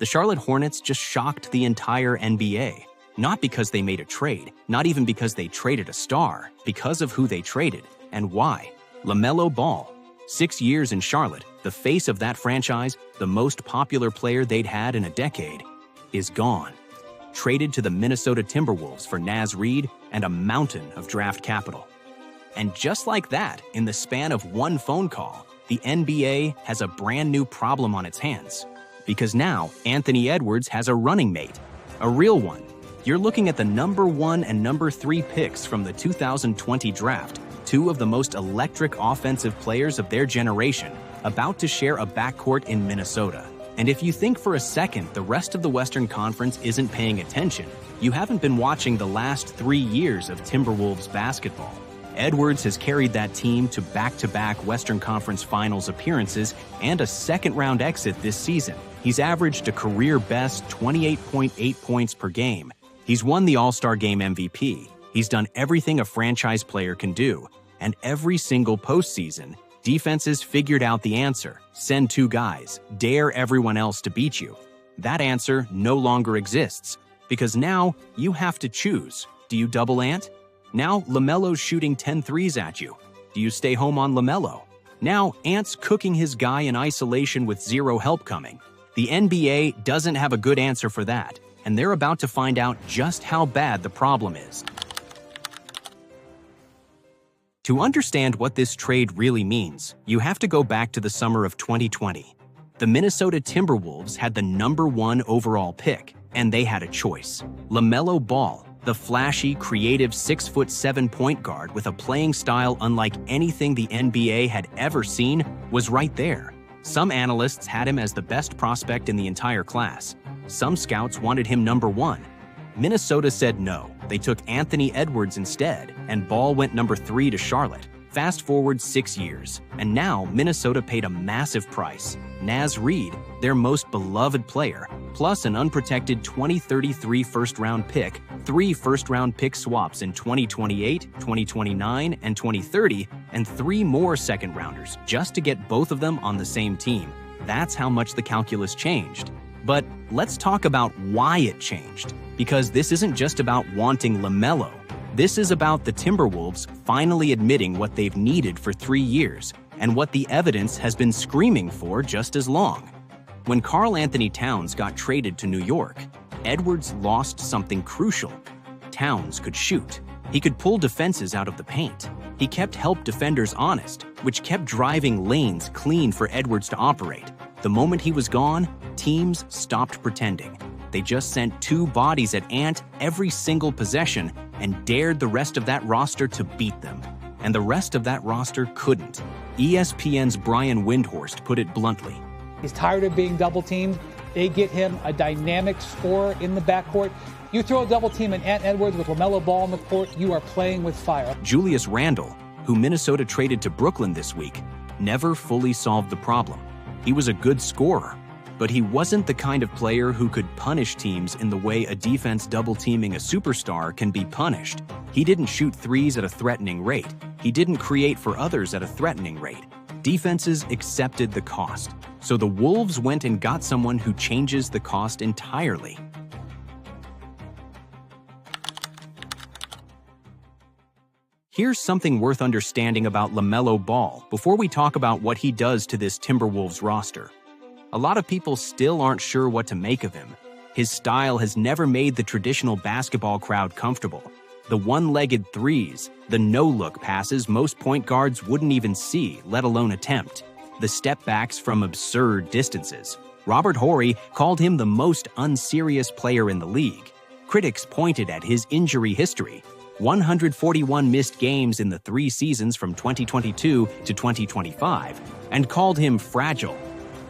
The Charlotte Hornets just shocked the entire NBA. Not because they made a trade, not even because they traded a star, because of who they traded and why. LaMelo Ball. 6 years in Charlotte, the face of that franchise, the most popular player they'd had in a decade, is gone. Traded to the Minnesota Timberwolves for Naz Reid and a mountain of draft capital. And just like that, in the span of one phone call, the NBA has a brand new problem on its hands. Because now, Anthony Edwards has a running mate. A real one. You're looking at the number 1 and number 3 picks from the 2020 draft, 2 of the most electric offensive players of their generation, about to share a backcourt in Minnesota. And if you think for a second the rest of the Western Conference isn't paying attention, you haven't been watching the last 3 years of Timberwolves basketball. Edwards has carried that team to back-to-back Western Conference Finals appearances and a second-round exit this season. He's averaged a career-best 28.8 points per game. He's won the All-Star Game MVP. He's done everything a franchise player can do. And every single postseason, defenses figured out the answer. Send 2 guys. Dare everyone else to beat you. That answer no longer exists. Because now, you have to choose. Do you double ant? Now, LaMelo's shooting 10 threes at you. Do you stay home on LaMelo? Now, Ant's cooking his guy in isolation with 0 help coming. The NBA doesn't have a good answer for that, and they're about to find out just how bad the problem is. To understand what this trade really means, you have to go back to the summer of 2020. The Minnesota Timberwolves had the number 1 overall pick, and they had a choice. LaMelo Ball, the flashy, creative 6'7" point guard with a playing style unlike anything the NBA had ever seen, was right there. Some analysts had him as the best prospect in the entire class. Some scouts wanted him number 1. Minnesota said no. They took Anthony Edwards instead, and Ball went number 3 to Charlotte. Fast forward 6 years, and now Minnesota paid a massive price. Naz Reid, their most beloved player, plus an unprotected 2033 first-round pick, 3 first-round pick swaps in 2028, 2029, and 2030, and 3 more second-rounders just to get both of them on the same team. That's how much the calculus changed. But let's talk about why it changed, because this isn't just about wanting LaMelo. This is about the Timberwolves finally admitting what they've needed for 3 years, and what the evidence has been screaming for just as long. When Karl Anthony Towns got traded to New York, Edwards lost something crucial. Towns could shoot. He could pull defenses out of the paint. He kept help defenders honest, which kept driving lanes clean for Edwards to operate. The moment he was gone, teams stopped pretending. They just sent 2 bodies at Ant every single possession and dared the rest of that roster to beat them. And the rest of that roster couldn't. ESPN's Brian Windhorst put it bluntly. He's tired of being double-teamed. They get him a dynamic scorer in the backcourt. You throw a double team and Ant Edwards with LaMelo Ball on the court, you are playing with fire. Julius Randle, who Minnesota traded to Brooklyn this week, never fully solved the problem. He was a good scorer, but he wasn't the kind of player who could punish teams in the way a defense double-teaming a superstar can be punished. He didn't shoot threes at a threatening rate. He didn't create for others at a threatening rate. Defenses accepted the cost, so the Wolves went and got someone who changes the cost entirely. Here's something worth understanding about LaMelo Ball before we talk about what he does to this Timberwolves roster. A lot of people still aren't sure what to make of him. His style has never made the traditional basketball crowd comfortable. The one-legged threes, the no-look passes most point guards wouldn't even see, let alone attempt. The step-backs from absurd distances. Robert Horry called him the most unserious player in the league. Critics pointed at his injury history. 141 missed games in the 3 seasons from 2022 to 2025, and called him fragile.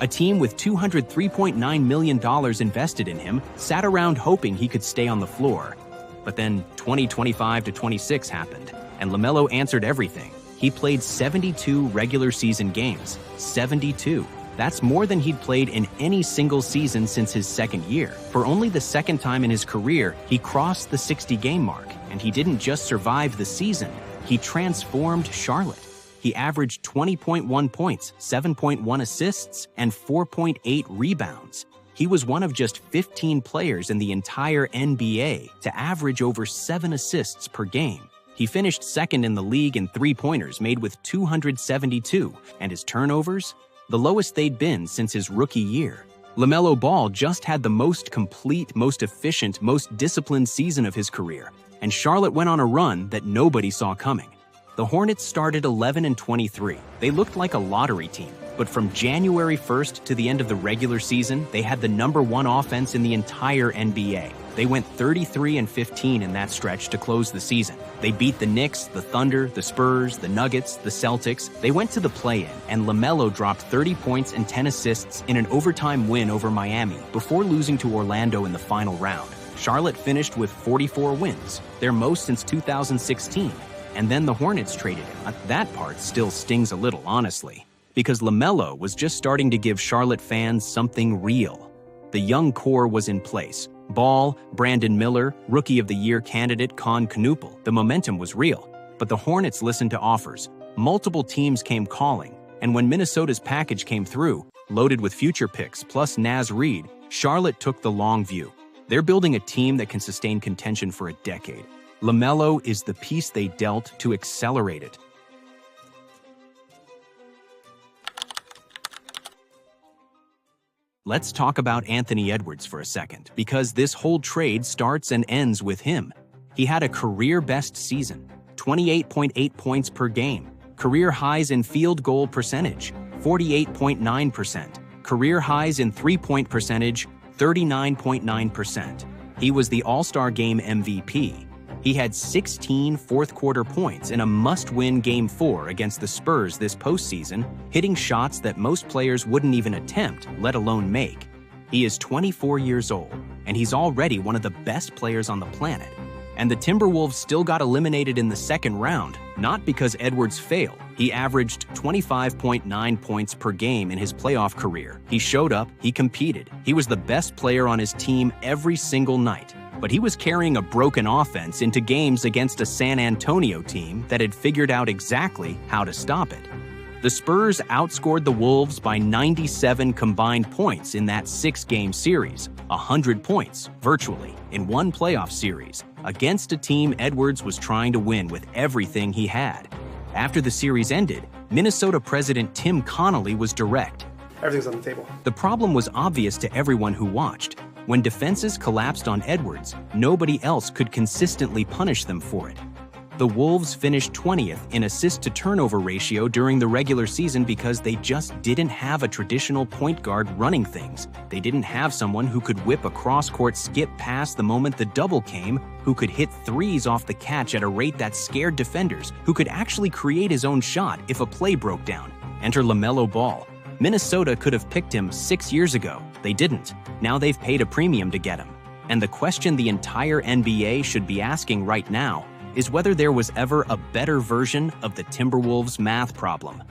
A team with $203.9 million invested in him sat around hoping he could stay on the floor. But then 2025 to 26 happened, and LaMelo answered everything. He played 72 regular season games. 72. That's more than he'd played in any single season since his second year. For only the second time in his career, he crossed the 60-game mark, and he didn't just survive the season, he transformed Charlotte. He averaged 20.1 points, 7.1 assists, and 4.8 rebounds. He was one of just 15 players in the entire NBA to average over 7 assists per game. He finished second in the league in three-pointers made with 272, and his turnovers? The lowest they'd been since his rookie year. LaMelo Ball just had the most complete, most efficient, most disciplined season of his career, and Charlotte went on a run that nobody saw coming. The Hornets started 11-23. They looked like a lottery team, but from January 1st to the end of the regular season, they had the #1 offense in the entire NBA. They went 33-15 in that stretch to close the season. They beat the Knicks, the Thunder, the Spurs, the Nuggets, the Celtics. They went to the play-in, and LaMelo dropped 30 points and 10 assists in an overtime win over Miami before losing to Orlando in the final round. Charlotte finished with 44 wins, their most since 2016. And then the Hornets traded him. That part still stings a little, honestly, because LaMelo was just starting to give Charlotte fans something real. The young core was in place. Ball, Brandon Miller, Rookie of the Year candidate Con Knuppel. The momentum was real, but the Hornets listened to offers. Multiple teams came calling, and when Minnesota's package came through, loaded with future picks plus Naz Reid, Charlotte took the long view. They're building a team that can sustain contention for a decade. LaMelo is the piece they dealt to accelerate it. Let's talk about Anthony Edwards for a second, because this whole trade starts and ends with him. He had a career-best season, 28.8 points per game, career highs in field goal percentage, 48.9%, career highs in three-point percentage, 39.9%. He was the All-Star Game MVP. He had 16 fourth-quarter points in a must-win Game 4 against the Spurs this postseason, hitting shots that most players wouldn't even attempt, let alone make. He is 24 years old, and he's already one of the best players on the planet. And the Timberwolves still got eliminated in the second round, not because Edwards failed. He averaged 25.9 points per game in his playoff career. He showed up, he competed. He was the best player on his team every single night. But he was carrying a broken offense into games against a San Antonio team that had figured out exactly how to stop it. The Spurs outscored the Wolves by 97 combined points in that 6-game series, 100 points, virtually, in one playoff series, against a team Edwards was trying to win with everything he had. After the series ended, Minnesota President Tim Connolly was direct. Everything's on the table. The problem was obvious to everyone who watched. When defenses collapsed on Edwards, nobody else could consistently punish them for it. The Wolves finished 20th in assist-to-turnover ratio during the regular season because they just didn't have a traditional point guard running things. They didn't have someone who could whip a cross-court skip pass the moment the double came, who could hit threes off the catch at a rate that scared defenders, who could actually create his own shot if a play broke down. Enter LaMelo Ball. Minnesota could have picked him 6 years ago. They didn't. Now they've paid a premium to get him. And the question the entire NBA should be asking right now is whether there was ever a better version of the Timberwolves math problem.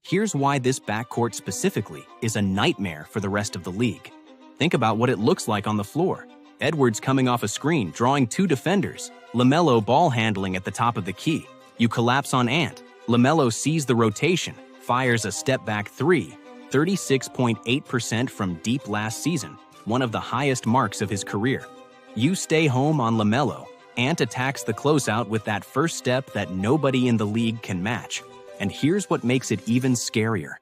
Here's why this backcourt specifically is a nightmare for the rest of the league. Think about what it looks like on the floor. Edwards coming off a screen, drawing 2 defenders. LaMelo ball handling at the top of the key. You collapse on Ant. LaMelo sees the rotation, fires a step-back 3, 36.8% from deep last season, one of the highest marks of his career. You stay home on LaMelo. Ant attacks the closeout with that first step that nobody in the league can match. And here's what makes it even scarier.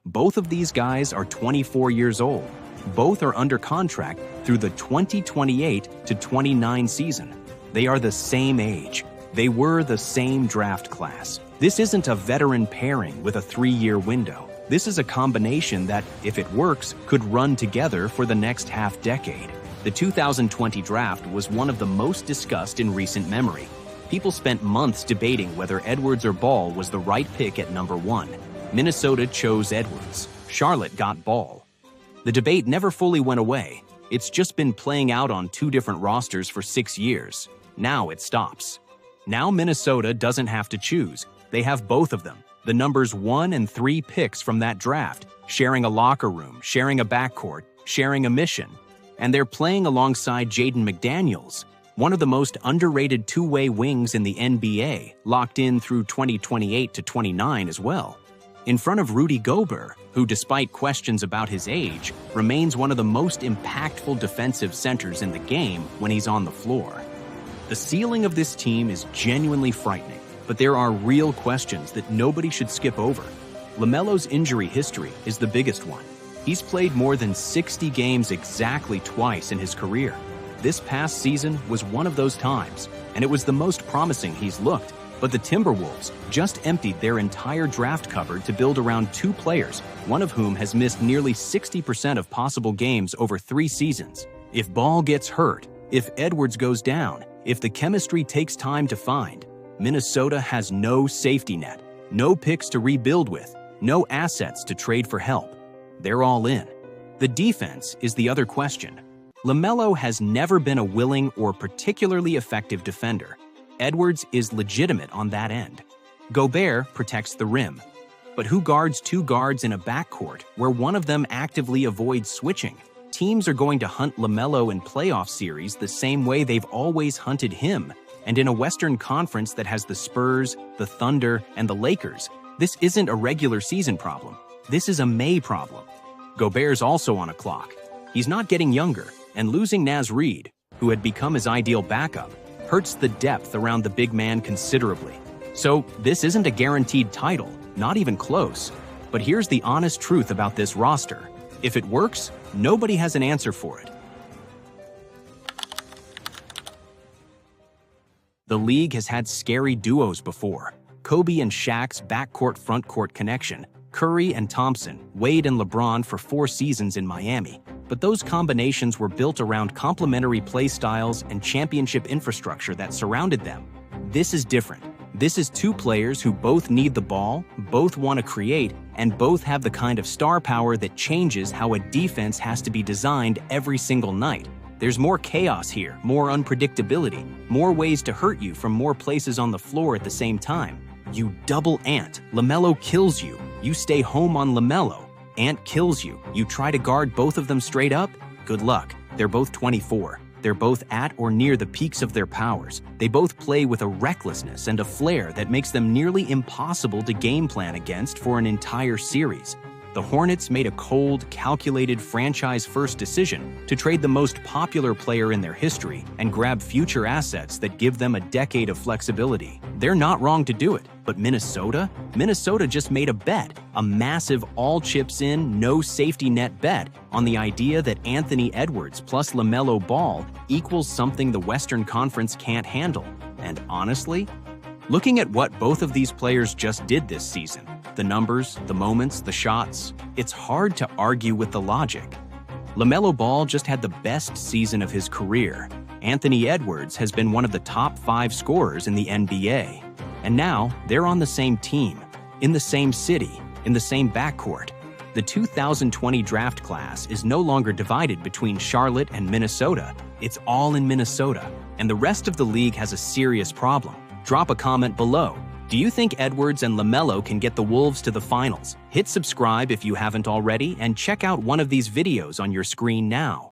Both of these guys are 24 years old. Both are under contract through the 2028 to 29 season. They are the same age. They were the same draft class. This isn't a veteran pairing with a 3-year window. This is a combination that, if it works, could run together for the next half-decade. The 2020 draft was one of the most discussed in recent memory. People spent months debating whether Edwards or Ball was the right pick at number 1. Minnesota chose Edwards. Charlotte got Ball. The debate never fully went away. It's just been playing out on 2 different rosters for 6 years. Now it stops. Now Minnesota doesn't have to choose. They have both of them, the numbers 1 and 3 picks from that draft, sharing a locker room, sharing a backcourt, sharing a mission. And they're playing alongside Jaden McDaniels, one of the most underrated two-way wings in the NBA, locked in through 2028 to 29 as well. in front of Rudy Gobert, who, despite questions about his age, remains one of the most impactful defensive centers in the game when he's on the floor. The ceiling of this team is genuinely frightening, but there are real questions that nobody should skip over. LaMelo's injury history is the biggest one. He's played more than 60 games exactly twice in his career. This past season was one of those times, and it was the most promising he's looked. But the Timberwolves just emptied their entire draft cupboard to build around 2 players, one of whom has missed nearly 60% of possible games over 3 seasons. If Ball gets hurt, if Edwards goes down, if the chemistry takes time to find, Minnesota has no safety net, no picks to rebuild with, no assets to trade for help. They're all in. The defense is the other question. LaMelo has never been a willing or particularly effective defender. Edwards is legitimate on that end. Gobert protects the rim. But who guards 2 guards in a backcourt where one of them actively avoids switching? Teams are going to hunt LaMelo in playoff series the same way they've always hunted him. And in a Western Conference that has the Spurs, the Thunder, and the Lakers, this isn't a regular season problem. This is a May problem. Gobert's also on a clock. He's not getting younger, and losing Naz Reid, who had become his ideal backup, hurts the depth around the big man considerably. So this isn't a guaranteed title, not even close. But here's the honest truth about this roster. If it works, nobody has an answer for it. The league has had scary duos before. Kobe and Shaq's backcourt-frontcourt connection, Curry and Thompson, Wade and LeBron for 4 seasons in Miami. But those combinations were built around complementary play styles and championship infrastructure that surrounded them. This is different. This is 2 players who both need the ball, both want to create, and both have the kind of star power that changes how a defense has to be designed every single night. There's more chaos here, more unpredictability, more ways to hurt you from more places on the floor at the same time. You double Ant. LaMelo kills you. You stay home on LaMelo. Ant kills you. You try to guard both of them straight up? Good luck. They're both 24. They're both at or near the peaks of their powers. They both play with a recklessness and a flair that makes them nearly impossible to game plan against for an entire series. The Hornets made a cold, calculated franchise-first decision to trade the most popular player in their history and grab future assets that give them a decade of flexibility. They're not wrong to do it, but Minnesota? Minnesota just made a bet, a massive all-chips-in, no-safety net bet on the idea that Anthony Edwards plus LaMelo Ball equals something the Western Conference can't handle. And honestly, looking at what both of these players just did this season, the numbers, the moments, the shots, it's hard to argue with the logic. LaMelo Ball just had the best season of his career. Anthony Edwards has been one of the top 5 scorers in the NBA. And now, they're on the same team, in the same city, in the same backcourt. The 2020 draft class is no longer divided between Charlotte and Minnesota. It's all in Minnesota. And the rest of the league has a serious problem. Drop a comment below. Do you think Edwards and LaMelo can get the Wolves to the finals? Hit subscribe if you haven't already, and check out one of these videos on your screen now.